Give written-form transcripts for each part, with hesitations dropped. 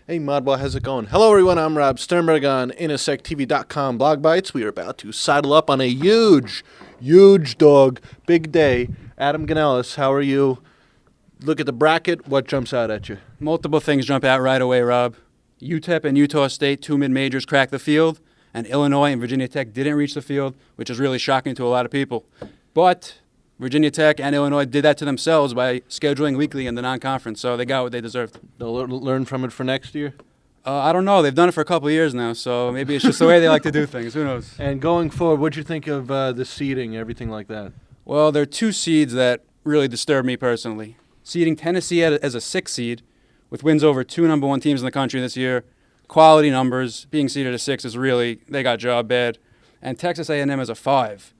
Hey, Modball, how's it going? Hello, everyone. I'm Rob Sternberg on inasectv.com blog Bytes. We are about to sidle up on a huge dog, big day. Adam Ganeles, how are you? Look at the bracket. What jumps out at you? Multiple things jump out right away, Rob. UTEP and Utah State, two mid-majors, cracked the field, and Illinois and Virginia Tech didn't reach the field, which is really shocking to a lot of people. But Virginia Tech and Illinois did that to themselves by scheduling weekly in the non-conference, so they got what they deserved. They'll learn from it for next year? I don't know. They've done it for a couple of years now, so maybe it's just the way they like to do things. Who knows? And going forward, what'd you think of the seeding, everything like that? Well, there are two seeds that really disturb me personally. Seeding Tennessee as a 6 seed with wins over two number 1 teams in the country this year, quality numbers, being seeded as 6 is really, they got job bad. And Texas A&M as a 5.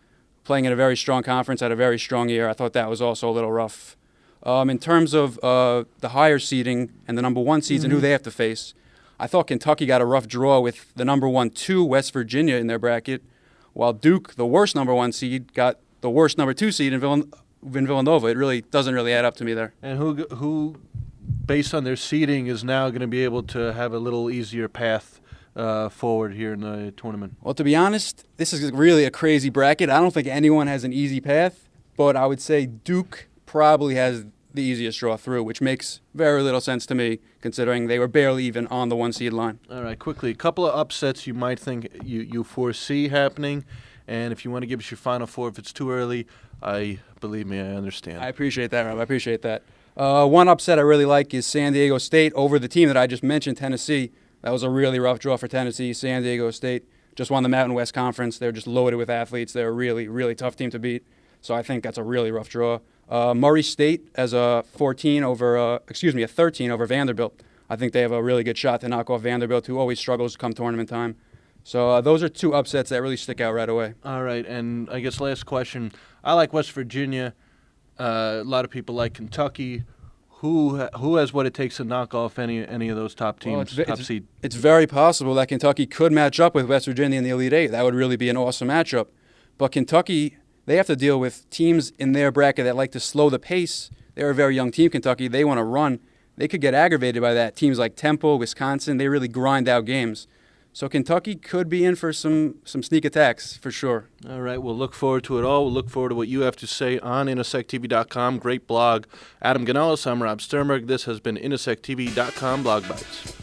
Playing in a very strong conference, had a very strong year. I thought that was also a little rough. In terms of the higher seeding and the number 1 seeds and who they have to face, I thought Kentucky got a rough draw with the number 1-2 West Virginia in their bracket, while Duke, the worst number 1 seed, got the worst number 2 seed in Villanova. It really doesn't really add up to me there. And who based on their seeding, is now going to be able to have a little easier path forward here in the tournament? Well, to be honest, this is really a crazy bracket. I don't think anyone has an easy path, but I would say Duke probably has the easiest draw through, which makes very little sense to me, considering they were barely even on the 1 seed line. All right, quickly, a couple of upsets you might think you foresee happening, and if you want to give us your Final Four, if it's too early, believe me, I understand. I appreciate that, Rob. I appreciate that. One upset I really like is San Diego State over the team that I just mentioned, Tennessee. That was a really rough draw for Tennessee. San Diego State just won the Mountain West Conference. They're just loaded with athletes. They're a really, really tough team to beat. So I think that's a really rough draw. Murray State as a 13 over Vanderbilt. I think they have a really good shot to knock off Vanderbilt, who always struggles come tournament time. So those are two upsets that really stick out right away. All right, and I guess last question. I like West Virginia. A lot of people like Kentucky. Who has what it takes to knock off any of those top teams, top seed? It's very possible that Kentucky could match up with West Virginia in the Elite Eight. That would really be an awesome matchup. But Kentucky, they have to deal with teams in their bracket that like to slow the pace. They're a very young team, Kentucky. They want to run. They could get aggravated by that. Teams like Temple, Wisconsin, they really grind out games. So Kentucky could be in for some sneak attacks, for sure. All right, we'll look forward to it all. We'll look forward to what you have to say on inasectv.com. Great blog. Adam Ganeles, I'm Rob Sternberg. This has been inasectv.com blog Bytes.